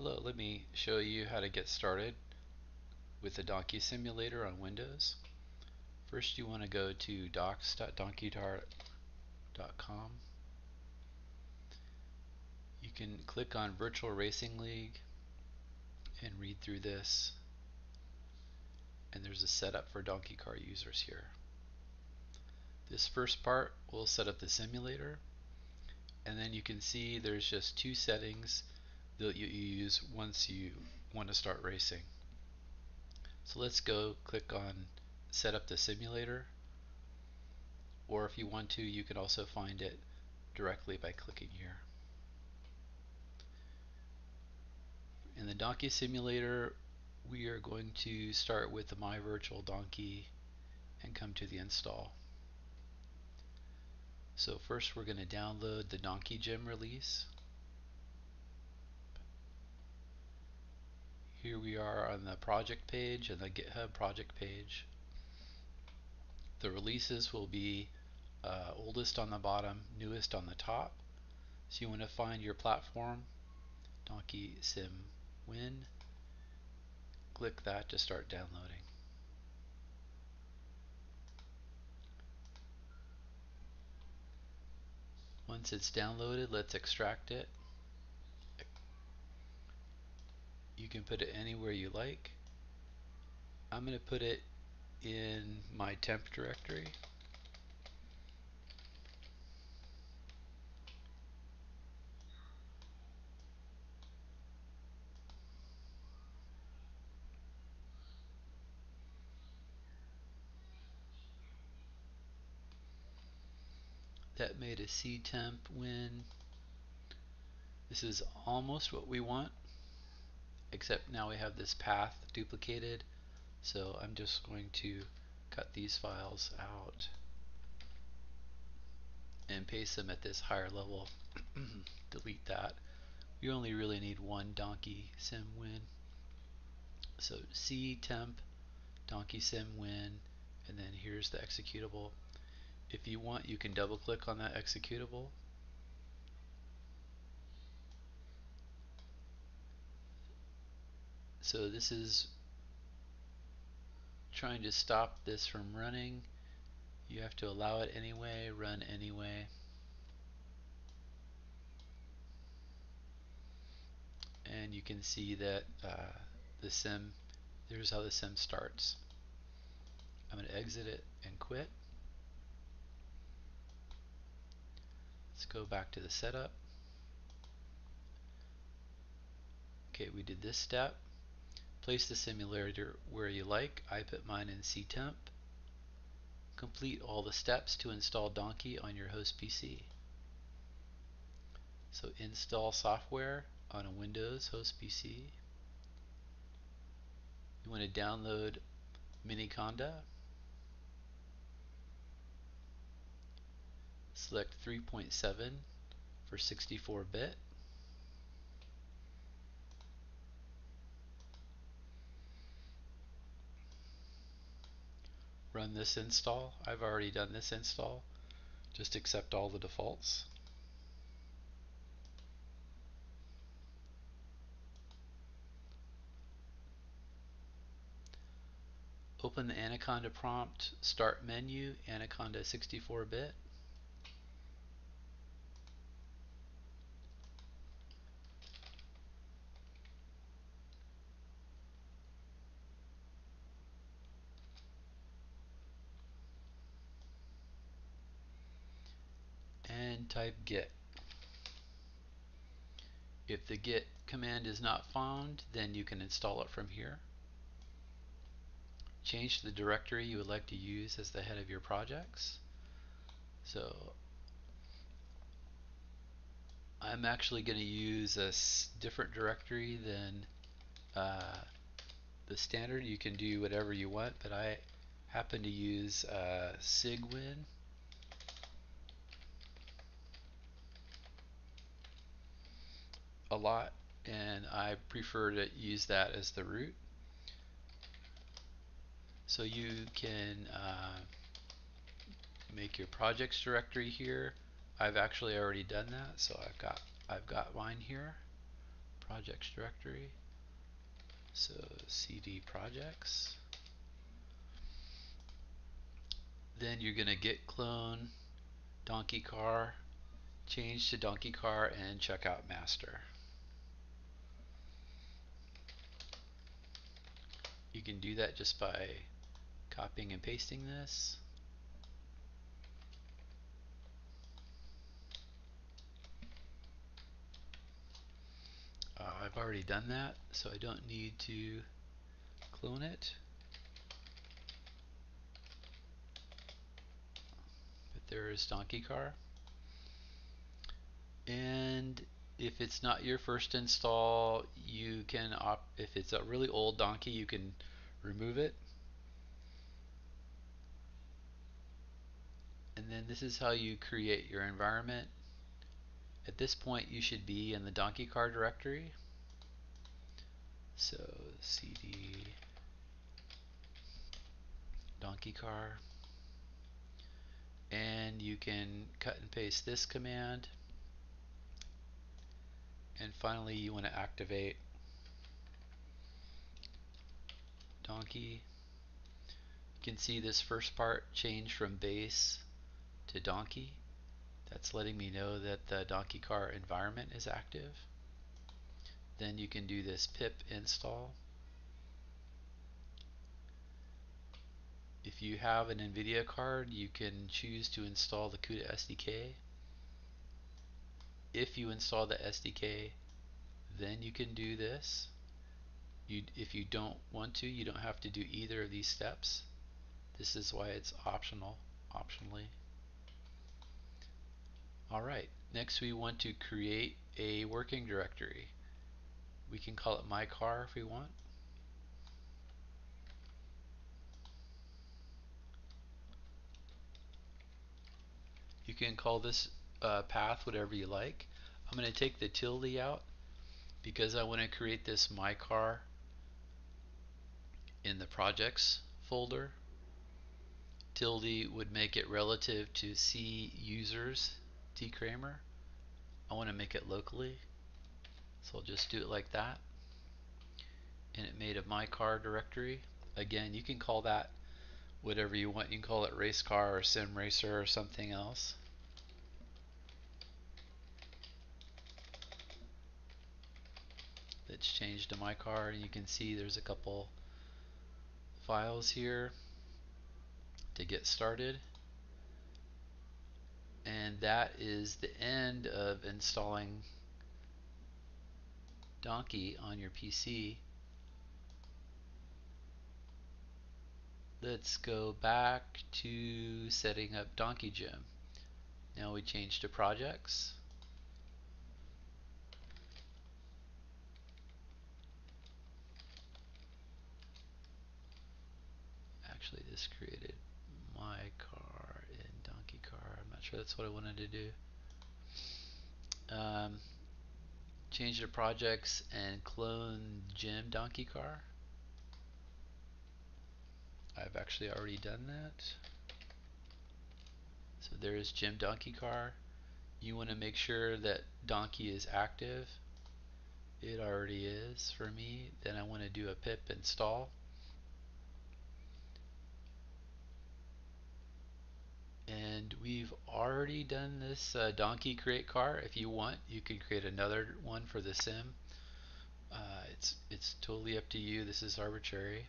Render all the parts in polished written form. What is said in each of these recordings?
Hello, let me show you how to get started with the Donkey Simulator on Windows. First you want to go to docs.donkeytar.com. You can click on Virtual Racing League and read through this, and there's a setup for Donkey Car users here. This first part will set up the simulator, and then you can see there's just two settings that you use once you want to start racing. So let's go click on set up the simulator, or if you want to, you can also find it directly by clicking here. In the Donkey Simulator, we are going to start with the My Virtual Donkey and come to the install. So first we're going to download the Donkey Gym release. Here we are on the project page and the GitHub project page. The releases will be oldest on the bottom, newest on the top. So you want to find your platform, Donkey Sim Win. Click that to start downloading. Once it's downloaded, let's extract it. You can put it anywhere you like. I'm going to put it in my temp directory. That made a C temp win. This is almost what we want, except now we have this path duplicated. So I'm just going to cut these files out and paste them at this higher level. Delete that. We only really need one Donkey Sim win. So C temp Donkey Sim win, and then here's the executable. If you want, you can double click on that executable. So this is trying to stop this from running. You have to allow it anyway, run anyway. And you can see that the sim, there's how the sim starts. I'm going to exit it and quit. Let's go back to the setup. Okay, we did this step. Place the simulator where you like. I put mine in ctemp. Complete all the steps to install Donkey on your host PC. So install software on a Windows host PC. You want to download anaconda. Select 3.7 for 64-bit. Run this install. I've already done this install. Just accept all the defaults. Open the Anaconda prompt, start menu, Anaconda 64-bit. And type git. If the git command is not found, then you can install it from here. Change the directory you would like to use as the head of your projects. So I'm actually going to use a different directory than the standard. You can do whatever you want, but I happen to use sigwin. A lot, and I prefer to use that as the root. So you can make your projects directory here. I've actually already done that, so I've got mine here. projects directory. So cd projects. Then you're going to git clone donkey car, change to donkey car, and check out master. You can do that just by copying and pasting this. I've already done that, so I don't need to clone it. But there is donkey car. And if it's not your first install, you can if it's a really old donkey, you can remove it. And then this is how you create your environment. At this point, you should be in the donkey car directory. So cd donkey car, and you can cut and paste this command. And finally, you want to activate donkey. You can see this first part change from base to donkey. That's letting me know that the donkey car environment is active. Then you can do this pip install. If you have an NVIDIA card, you can choose to install the CUDA SDK. If you install the SDK, then you can do this. If you don't want to, you don't have to do either of these steps. This is why it's optionally. Alright, next we want to create a working directory. We can call it my car if we want. You can call this path whatever you like. I'm going to take the tilde out because I want to create this my car in the projects folder. Tilde would make it relative to C users, T Kramer. I want to make it locally, so I'll just do it like that. And it made a my car directory. Again, you can call that whatever you want. You can call it race car or sim racer or something else. That's changed to my car, and you can see there's a couple files here to get started. And that is the end of installing Donkey on your PC. Let's go back to setting up Donkey Gym. Now we change to projects. Actually, this created my car in Donkey Car. I'm not sure that's what I wanted to do. Change to projects and clone Gym Donkey Car. I've actually already done that. So there's Gym Donkey Car. You want to make sure that Donkey is active. It already is for me. Then I want to do a pip install. And we've already done this donkey create car. If you want, you can create another one for the sim. It's totally up to you. This is arbitrary.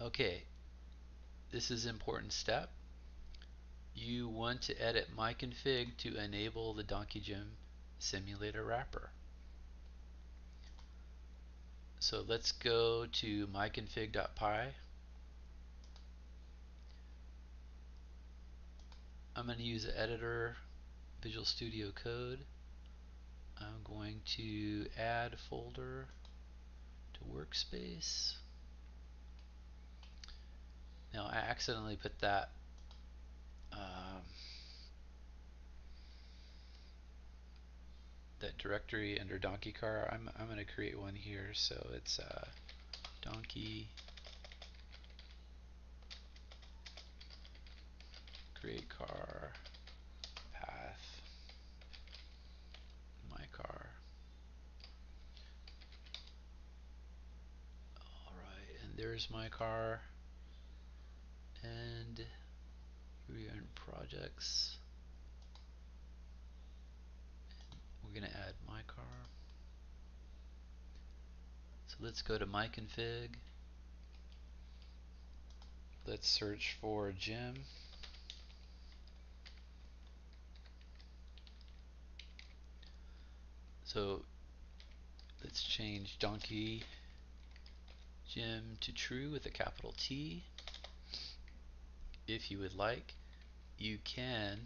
Okay, this is an important step. You want to edit my config to enable the Donkey Gym simulator wrapper. So let's go to myconfig.py. I'm going to use the editor, Visual Studio Code. I'm going to add folder to workspace. Now I accidentally put that that directory under Donkey Car. I'm going to create one here, so it's Donkey create car path my car. there's my car, and here we are in projects. We're going to add my car. So let's go to my config. Let's search for Jim. So let's change donkey Jim to true with a capital T. If you would like, you can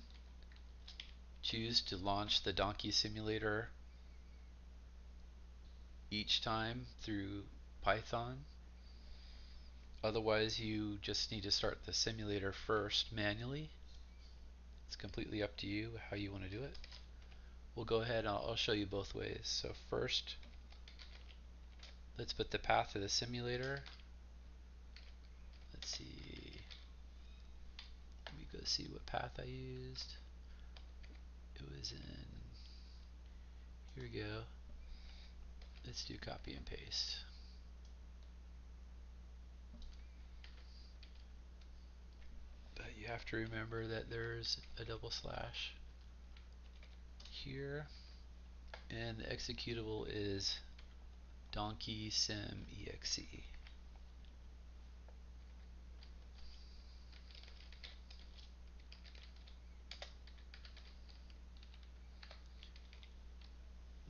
choose to launch the donkey simulator each time through Python. Otherwise, you just need to start the simulator first manually. It's completely up to you how you want to do it. We'll go ahead and I'll show you both ways. So first, let's put the path to the simulator. Let's see. Let me go see what path I used. It was in, here we go. Let's do copy and paste. But you have to remember that there's a double slash here, and the executable is donkey sim exe.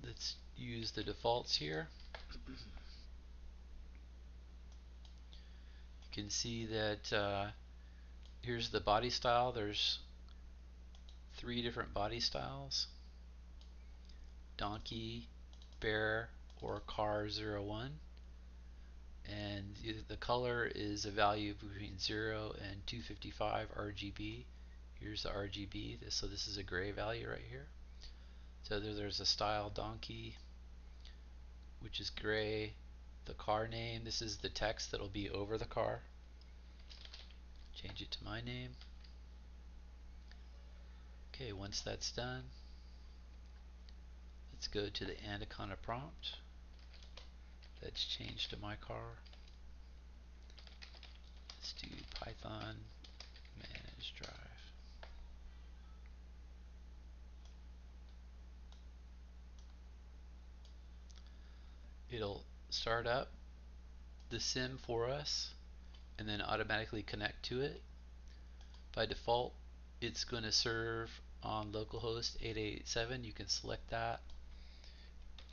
Let's use the defaults here. You can see that here's the body style. There's 3 different body styles: donkey, bear, or car01. And the color is a value between 0 and 255 RGB. Here's the RGB. So this is a gray value right here. So there's a style donkey, which is gray. The car name, this is the text that will be over the car. Change it to my name. Okay, once that's done, let's go to the anaconda prompt. That's changed to my car. Let's do Python manage drive. It'll start up the sim for us and then automatically connect to it. By default, it's going to serve on localhost 8087. You can select that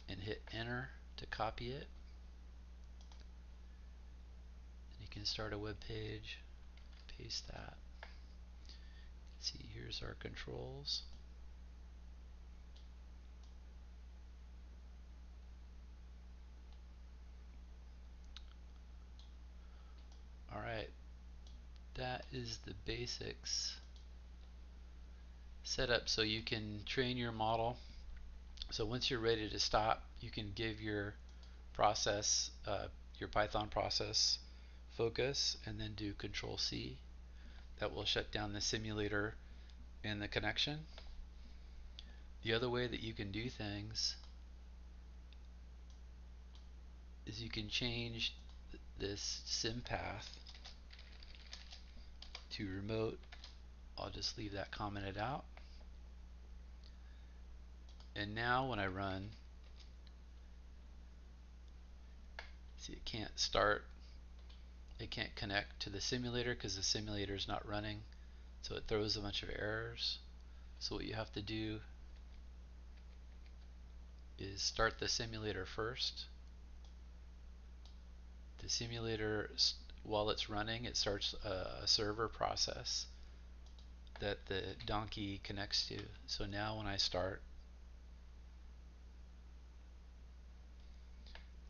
and hit enter to copy it. And you can start a web page, paste that. Let's see, here's our controls. Alright, that is the basics set up so you can train your model. So once you're ready to stop, you can give your process, your Python process focus, and then do Control C. That will shut down the simulator and the connection. The other way that you can do things is you can change this sim path to remote. I'll just leave that commented out. And now when I run, see, it can't start, it can't connect to the simulator because the simulator is not running, so it throws a bunch of errors. So what you have to do is start the simulator first. The simulator, while it's running, it starts a server process that the donkey connects to. So now when I start,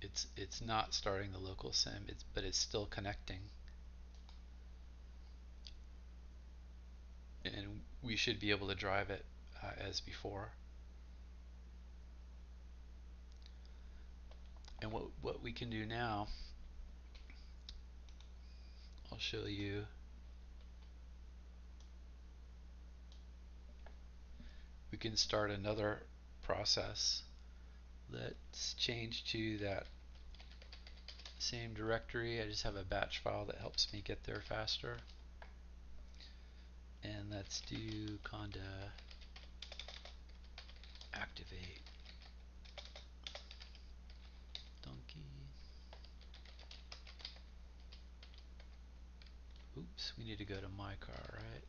it's not starting the local sim, but it's still connecting. And we should be able to drive it as before. And what we can do now, I'll show you. We can start another process. Let's change to that same directory. I just have a batch file that helps me get there faster. And let's do conda activate donkey. Oops, we need to go to my car, right?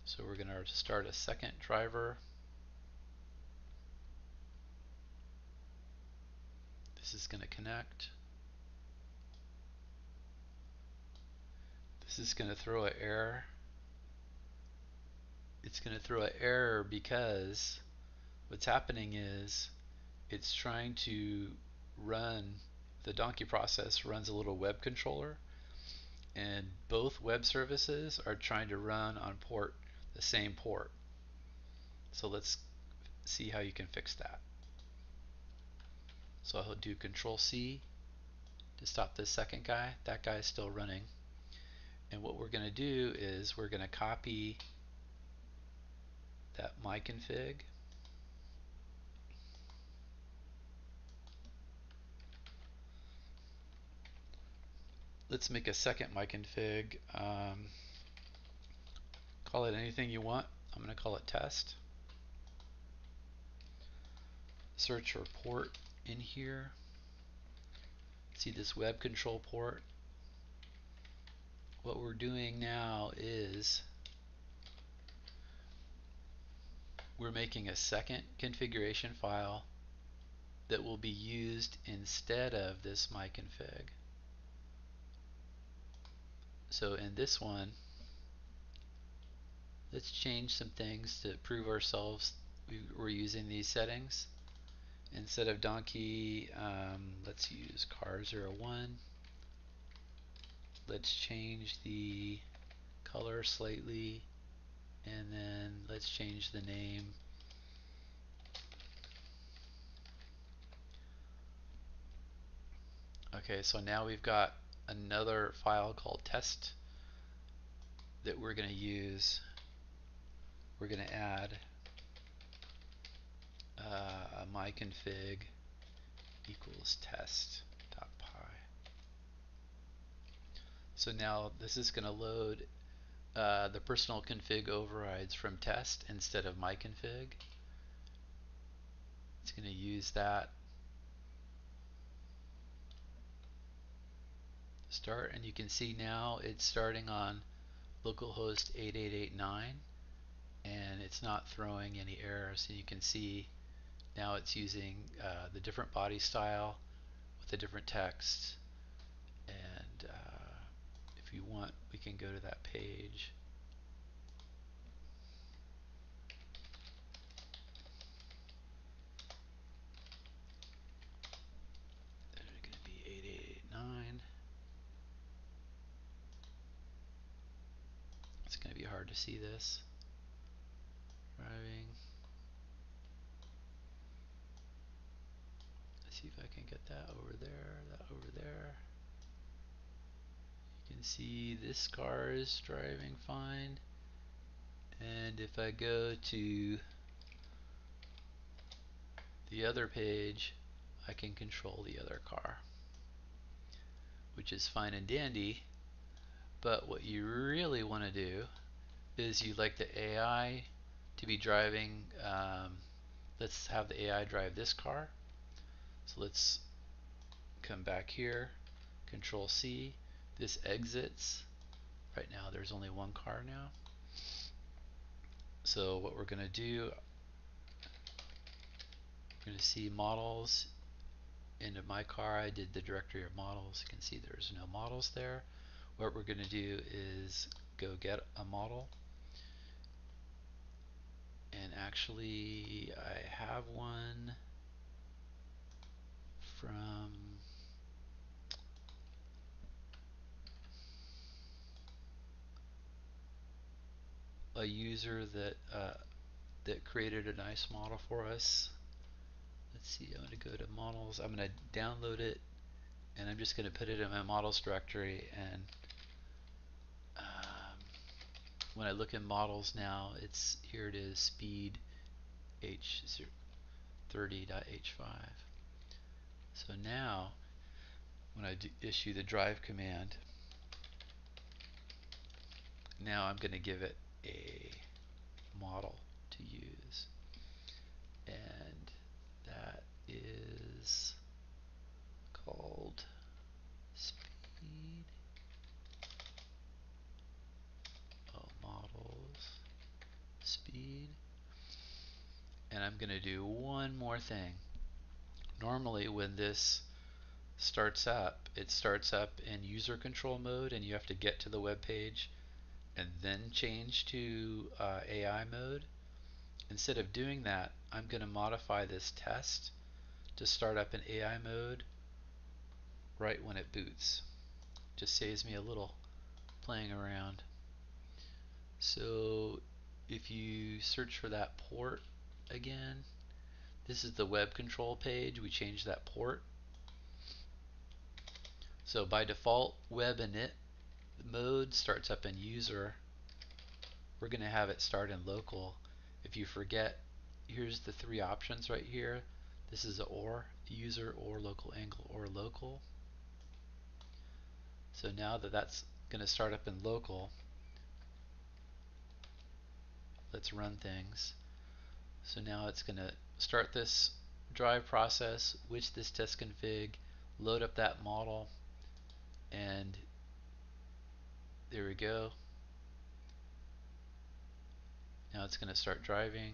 So we're going to start a second driver. This is going to connect. This is going to throw an error. It's going to throw an error because what's happening is it's trying to run, the donkey process runs a little web controller, and both web services are trying to run on the same port. So let's see how you can fix that. So I'll do Control C to stop this second guy. That guy is still running. And what we're going to do is we're going to copy that myconfig. Let's make a second myconfig. Call it anything you want. I'm going to call it test. Search for port in here. See this web control port. What we're doing now is we're making a second configuration file that will be used instead of this myconfig. So in this one, let's change some things to prove ourselves we're using these settings. Instead of donkey, let's use car01. Let's change the color slightly, and then let's change the name. Okay, so now we've got another file called test that we're going to use. We're going to add myconfig equals test.py. So now this is going to load the personal config overrides from test instead of myconfig. It's going to use that start, and you can see now it's starting on localhost 8889, and it's not throwing any errors. And you can see now it's using the different body style with the different text. And if you want, we can go to that page. There's going to be 8889. It's going to be hard to see this. Driving. Let's see if I can get that over there, that over there. You can see this car is driving fine. And if I go to the other page, I can control the other car, which is fine and dandy. But what you really want to do is you'd like the AI to be driving, let's have the AI drive this car. So let's come back here, Control C. This exits. Right now there's only one car now. So what we're going to do, we're going to see models. Into my car, I did the directory of models. You can see there's no models there. What we're going to do is go get a model. And actually, I have one from a user that created a nice model for us. Let's see, I'm going to go to models. I'm going to download it, and I'm just going to put it in my models directory. And when I look in models now, here it is, speed H30.H5. So now when I issue the drive command, now I'm going to give it a model to use, and that is called speed. Models speed. And I'm going to do one more thing. Normally when this starts up, it starts up in user control mode and you have to get to the web page and then change to AI mode. Instead of doing that, I'm going to modify this test to start up in AI mode right when it boots. Just saves me a little playing around. So if you search for that port again, this is the web control page. We changed that port. So by default, web init mode starts up in user. We're going to have it start in local. If you forget, here's the three options right here. This is or, user, or local angle, or local. So now that that's going to start up in local, let's run things. So now it's going to start this drive process, which this test config, load up that model, and there we go. Now it's going to start driving.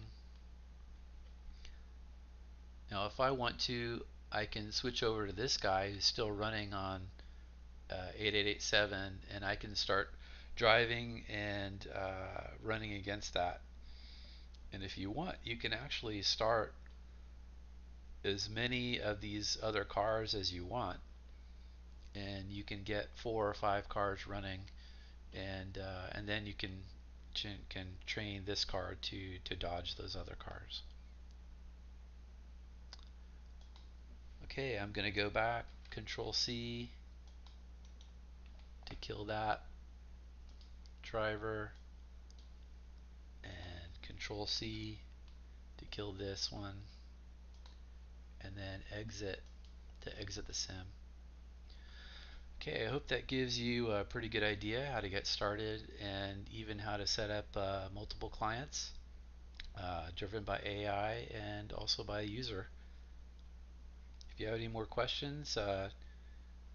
Now if I want to, I can switch over to this guy who's still running on 8887, and I can start driving and running against that. And if you want, you can actually start as many of these other cars as you want, and you can get 4 or 5 cars running, and then you can train this car to dodge those other cars. Okay, I'm going to go back, Control C to kill that driver, and Control C to kill this one, and then exit to exit the sim. Okay, I hope that gives you a pretty good idea how to get started and even how to set up multiple clients driven by AI and also by a user. If you have any more questions,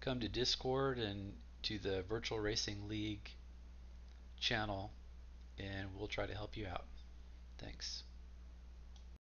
come to Discord and to the Virtual Racing League channel, and we'll try to help you out. Thanks.